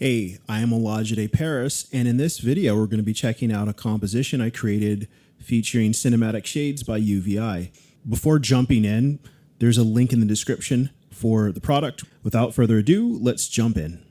Hey, I am Olajide Paris, and in this video we're going to be checking out a composition I created featuring cinematic shades by UVI. Before jumping in, there's a link in the description for the product. Without further ado, let's jump in.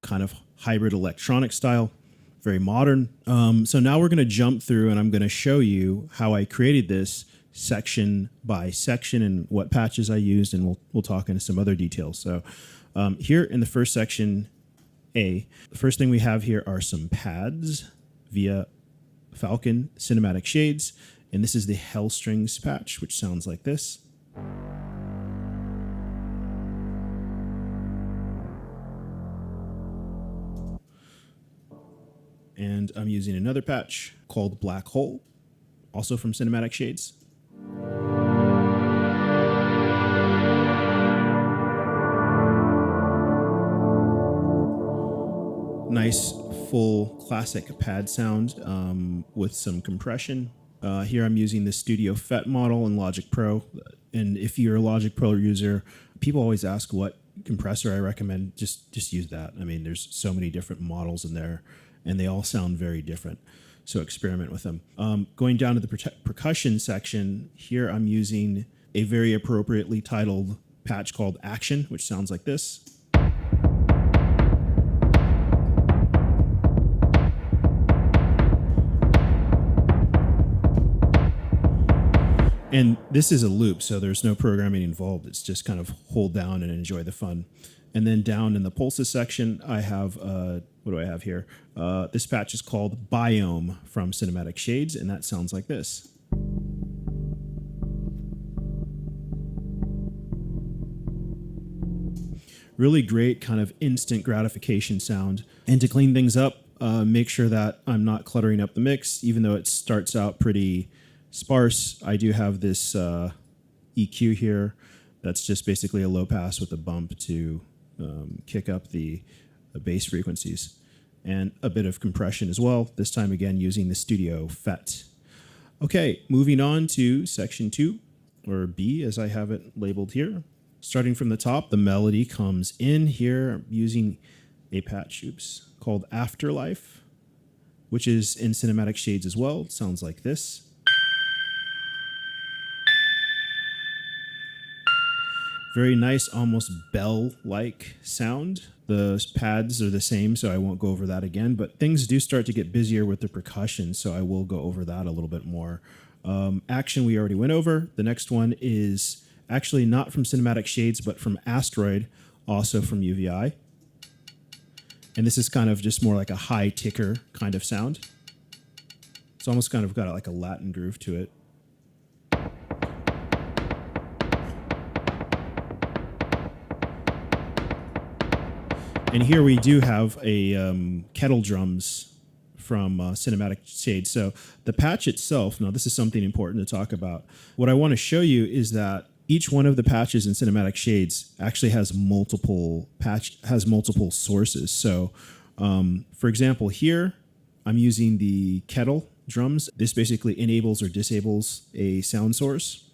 Kind of hybrid electronic style, very modern. So now we're going to jump through and I'm going to show you how I created this section by section and what patches I used, and we'll talk into some other details. So here in the first section A, the first thing we have here are some pads via Falcon Cinematic Shades, and this is the Hellstrings patch, which sounds like this. And I'm using another patch called Black Hole, also from Cinematic Shades. Nice, full, classic pad sound with some compression. Here I'm using the Studio FET model in Logic Pro. And if you're a Logic Pro user, people always ask what compressor I recommend. Just use that. I mean, there's so many different models in there, and they all sound very different. So experiment with them. Going down to the percussion section, here I'm using a very appropriately titled patch called Action, which sounds like this. And this is a loop, so there's no programming involved. It's just kind of hold down and enjoy the fun. And then down in the pulses section, I have, what do I have here? This patch is called Biome from Cinematic Shades, and that sounds like this. Really great kind of instant gratification sound. And to clean things up, make sure that I'm not cluttering up the mix, even though it starts out pretty sparse. I do have this EQ here that's just basically a low pass with a bump to kick up the bass frequencies, and a bit of compression as well, this time again using the Studio FET. Okay, moving on to section 2, or B as I have it labeled here. Starting from the top, the melody comes in here. I'm using a patch called Afterlife, which is in Cinematic Shades as well. It sounds like this. Very nice, almost bell-like sound. The pads are the same, so I won't go over that again, but things do start to get busier with the percussion, so I will go over that a little bit more. Action we already went over. The next one is actually not from Cinematic Shades, but from Asteroid, also from UVI. And this is kind of just more like a high ticker kind of sound. It's almost kind of got like a Latin groove to it. And here we do have a kettle drums from Cinematic Shades. So the patch itself, now this is something important to talk about. What I want to show you is that each one of the patches in Cinematic Shades actually has multiple sources. So for example, here I'm using the kettle drums. This basically enables or disables a sound source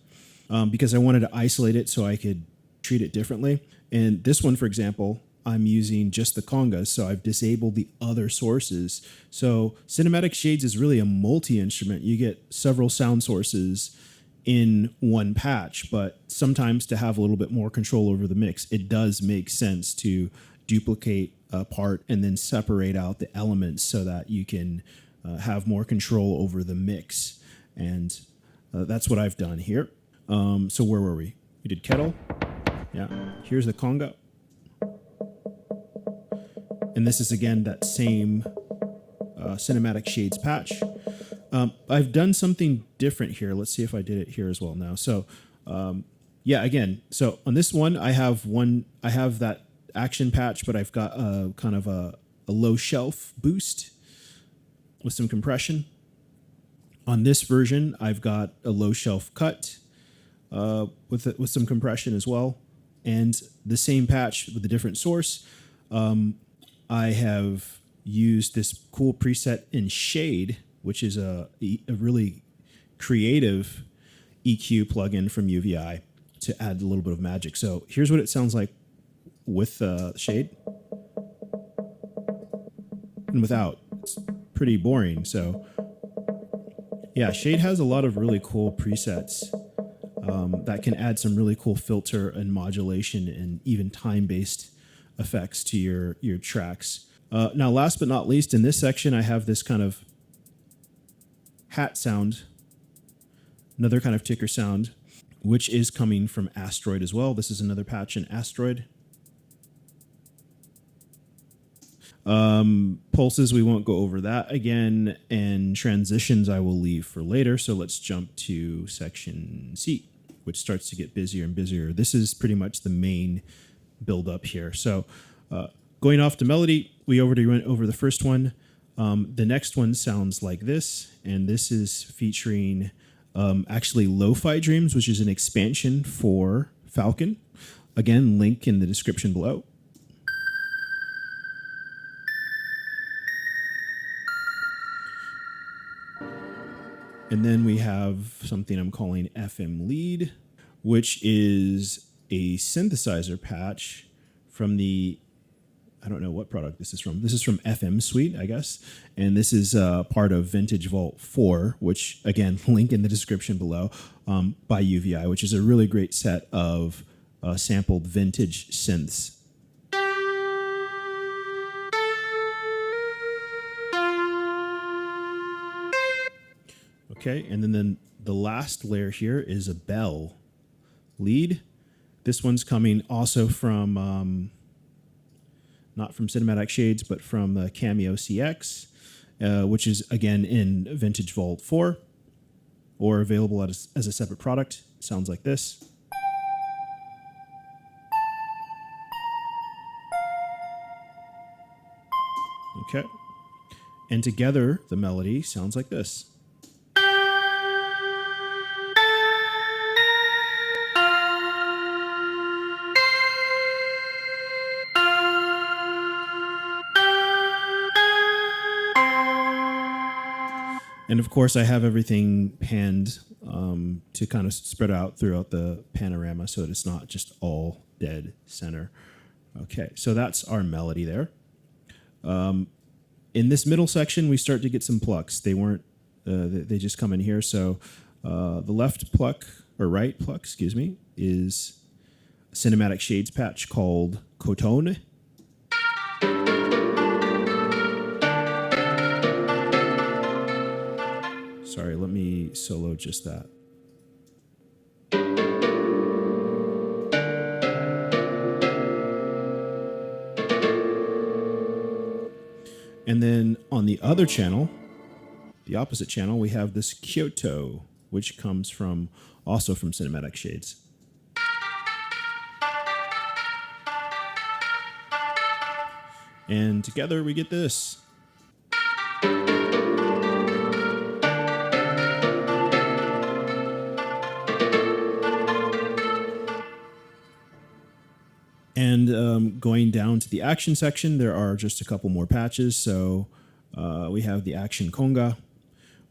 because I wanted to isolate it so I could treat it differently. And this one, for example, I'm using just the congas, so I've disabled the other sources. So Cinematic Shades is really a multi-instrument. You get several sound sources in one patch, but sometimes to have a little bit more control over the mix, it does make sense to duplicate a part and then separate out the elements so that you can have more control over the mix. And that's what I've done here. So where were we? We did kettle. Yeah. Here's the conga. And this is, again, that same Cinematic Shades patch. I've done something different here. Let's see if I did it here as well now. So, yeah, again, so on this one, I have that action patch, but I've got kind of a low shelf boost with some compression. On this version, I've got a low shelf cut with some compression as well. And the same patch with a different source. I have used this cool preset in Shade, which is a really creative EQ plugin from UVI to add a little bit of magic. So here's what it sounds like with Shade and without. It's pretty boring. So yeah, Shade has a lot of really cool presets that can add some really cool filter and modulation and even time-based effects to your tracks. Now, last but not least, in this section, I have this kind of hat sound, another kind of ticker sound, which is coming from Asteroid as well. This is another patch in Asteroid. Pulses, we won't go over that again, and transitions I will leave for later. So let's jump to section C, which starts to get busier and busier. This is pretty much the main build up here. So going off to melody, we already went over the first one. The next one sounds like this, and this is featuring actually Lo-Fi Dreams, which is an expansion for Falcon. Again, link in the description below. And then we have something I'm calling FM Lead, which is a synthesizer patch from the, I don't know what product this is from. This is from FM Suite, I guess. And this is part of Vintage Vault 4, which, again, link in the description below, by UVI, which is a really great set of sampled vintage synths. Okay, and then the last layer here is a bell lead. This one's coming also from, not from Cinematic Shades, but from the Cameo CX, which is, again, in Vintage Vault 4, or available as a separate product. It sounds like this. Okay. And together, the melody sounds like this. And of course, I have everything panned to kind of spread out throughout the panorama so that it's not just all dead center. Okay, so that's our melody there. In this middle section, we start to get some plucks. They weren't, they just come in here. So the left pluck, or right pluck, excuse me, is a Cinematic Shades patch called Cotone. Sorry, let me solo just that. And then on the other channel, the opposite channel, we have this Kyoto, which comes from also from Cinematic Shades. And together we get this. And going down to the action section, there are just a couple more patches. So we have the action conga,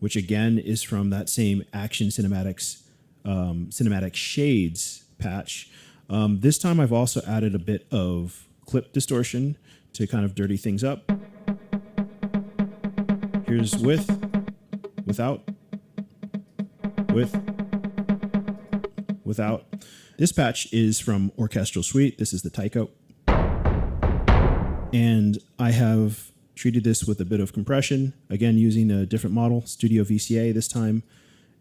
which again is from that same action cinematics, cinematic shades patch. This time I've also added a bit of clip distortion to kind of dirty things up. Here's with, without, with, without. This patch is from Orchestral Suite. This is the Tycho. And I have treated this with a bit of compression, again using a different model, Studio VCA this time,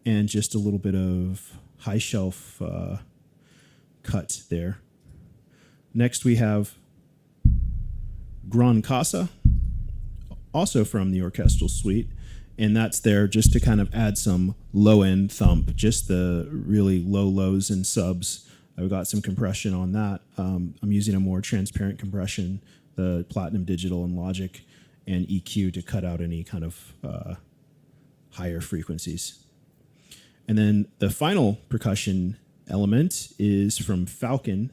and just a little bit of high shelf cut there. Next we have Gran Casa, also from the Orchestral Suite, and that's there just to kind of add some low-end thump, just the really low lows and subs. I've got some compression on that. I'm using a more transparent compression, the Platinum Digital and Logic, and EQ to cut out any kind of higher frequencies. And then the final percussion element is from Falcon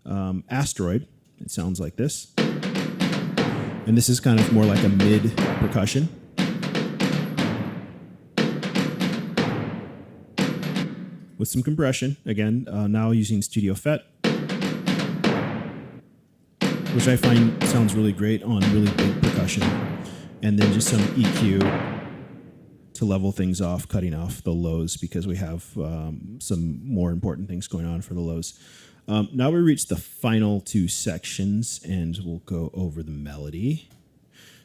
Asteroid. It sounds like this. And this is kind of more like a mid percussion. With some compression, again, now using Studio FET, which I find sounds really great on really big percussion. And then just some EQ to level things off, cutting off the lows because we have some more important things going on for the lows. Now we reach the final two sections and we'll go over the melody.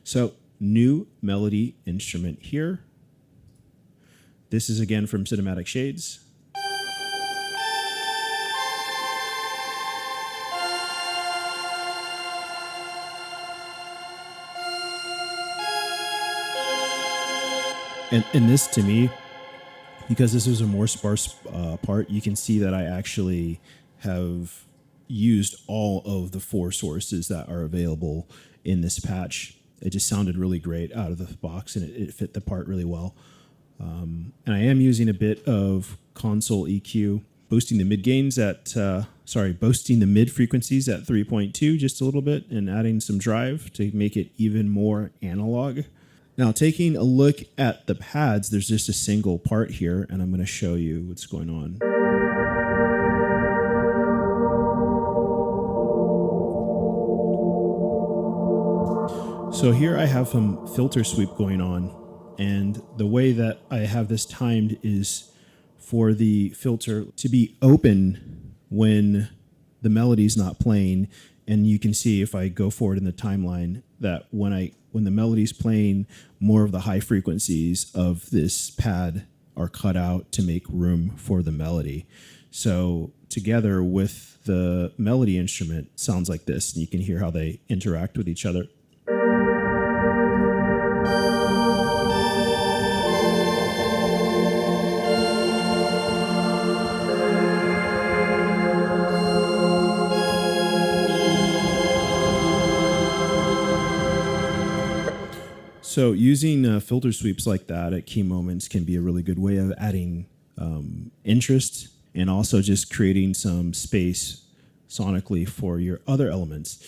So new melody instrument here. This is again from Cinematic Shades. And this, to me, because this is a more sparse part, you can see that I actually have used all of the 4 sources that are available in this patch. It just sounded really great out of the box, and it fit the part really well. And I am using a bit of console EQ, boosting the mid gains at, boosting the mid frequencies at 3.2 just a little bit, and adding some drive to make it even more analog. Now, taking a look at the pads, there's just a single part here, and I'm going to show you what's going on. So here I have some filter sweep going on, and the way that I have this timed is for the filter to be open when the melody's not playing, and you can see if I go forward in the timeline that when the melody's playing, more of the high frequencies of this pad are cut out to make room for the melody. So together with the melody instrument, sounds like this, and you can hear how they interact with each other. So using filter sweeps like that at key moments can be a really good way of adding interest and also just creating some space sonically for your other elements.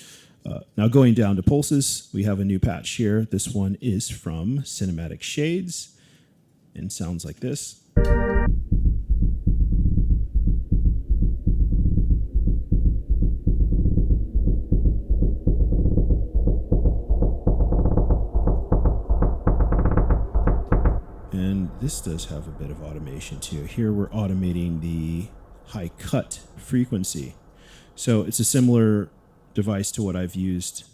Now going down to pulses, we have a new patch here. This one is from Cinematic Shades and sounds like this. And this does have a bit of automation too. Here we're automating the high cut frequency. So it's a similar device to what I've used.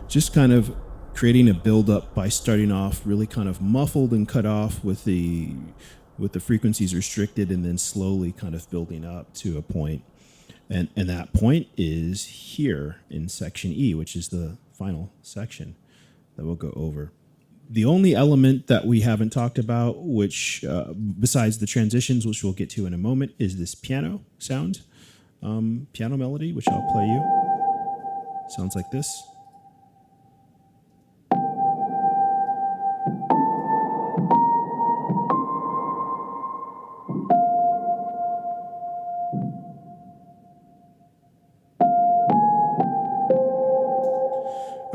Just kind of creating a build-up by starting off really kind of muffled and cut off with the frequencies restricted, and then slowly kind of building up to a point. And that point is here in section E, which is the final section that we'll go over. The only element that we haven't talked about, which besides the transitions, which we'll get to in a moment, is this piano sound, piano melody, which I'll play you. Sounds like this.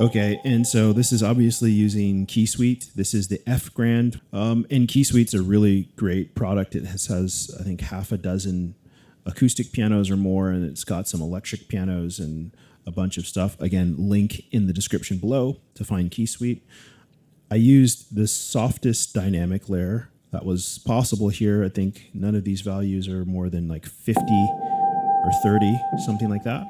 Okay, and so this is obviously using Key Suite. This is the F Grand, and Key Suite's a really great product. It has I think half a dozen acoustic pianos or more, and it's got some electric pianos and a bunch of stuff. Again, link in the description below to find Key Suite. I used the softest dynamic layer that was possible here. I think none of these values are more than like 50 or 30, something like that.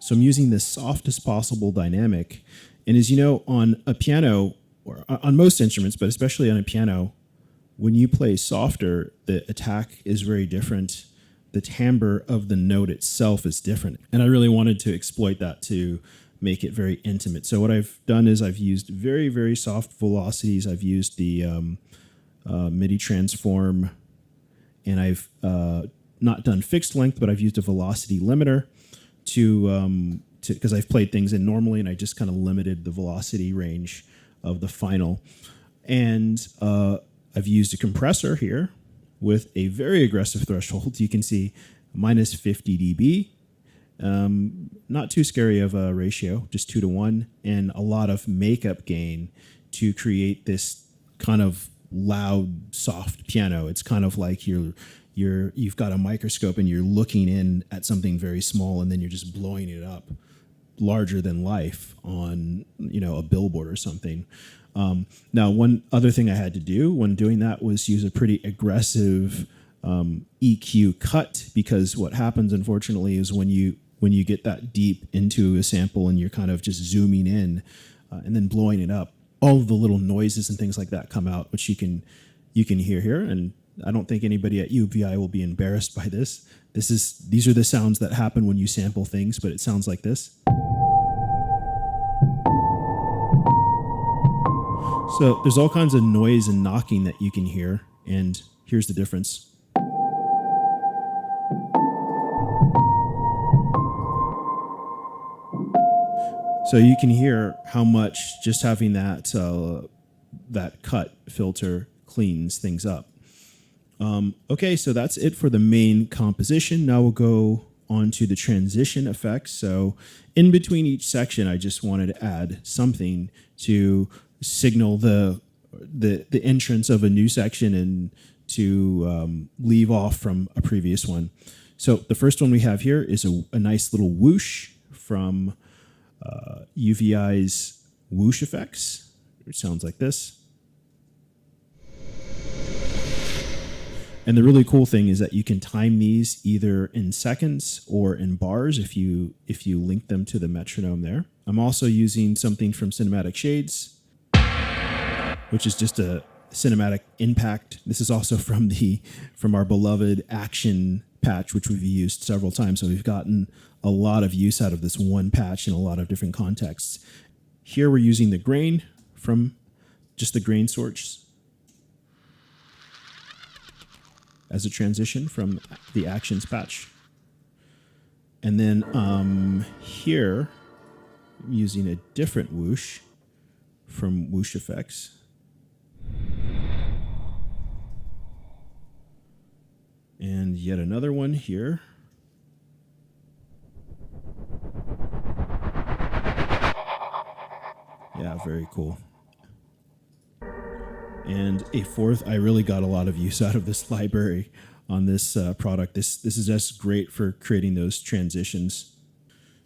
So I'm using the softest possible dynamic. And as you know, on a piano, or on most instruments, but especially on a piano, when you play softer, the attack is very different. The timbre of the note itself is different. And I really wanted to exploit that to make it very intimate. So what I've done is I've used very, very soft velocities. I've used the MIDI transform, and I've not done fixed length, but I've used a velocity limiter to because I've played things in normally, and I just kind of limited the velocity range of the final. And I've used a compressor here with a very aggressive threshold. You can see minus 50 dB. Not too scary of a ratio, just 2-to-1, and a lot of makeup gain to create this kind of loud, soft piano. It's kind of like you've got a microscope and you're looking in at something very small, and then you're just blowing it up larger than life on a billboard or something. Now, one other thing I had to do when doing that was use a pretty aggressive EQ cut, because what happens, unfortunately, is when you get that deep into a sample and you're kind of just zooming in and then blowing it up, all of the little noises and things like that come out, which you can hear here. And I don't think anybody at UVI will be embarrassed by this. These are the sounds that happen when you sample things, but it sounds like this. So there's all kinds of noise and knocking that you can hear, and here's the difference. So you can hear how much just having that cut filter cleans things up. Okay, so that's it for the main composition. Now we'll go on to the transition effects. So in between each section, I just wanted to add something to signal the entrance of a new section and to leave off from a previous one. So the first one we have here is a nice little whoosh from UVI's whoosh effects. It sounds like this. And the really cool thing is that you can time these either in seconds or in bars if you link them to the metronome there. I'm also using something from Cinematic Shades, which is just a cinematic impact. This is also from our beloved Action patch, which we've used several times. So we've gotten a lot of use out of this one patch in a lot of different contexts. Here we're using the grain from just the grain source as a transition from the Actions patch. And then here, I'm using a different whoosh from Whoosh Effects. And yet another one here. Yeah, very cool. And a fourth, I really got a lot of use out of this library on this product. This is just great for creating those transitions.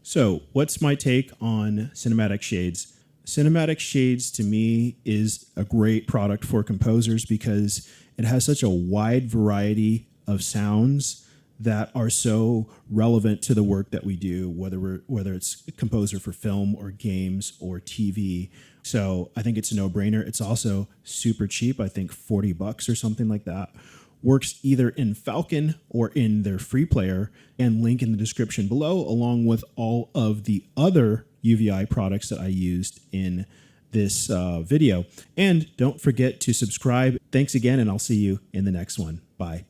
So what's my take on Cinematic Shades? Cinematic Shades to me is a great product for composers because it has such a wide variety of sounds that are so relevant to the work that we do, whether it's a composer for film or games or TV. So I think it's a no-brainer. It's also super cheap. I think $40 or something like that. Works either in Falcon or in their free player, and link in the description below, along with all of the other UVI products that I used in this video. And don't forget to subscribe. Thanks again, and I'll see you in the next one. Bye.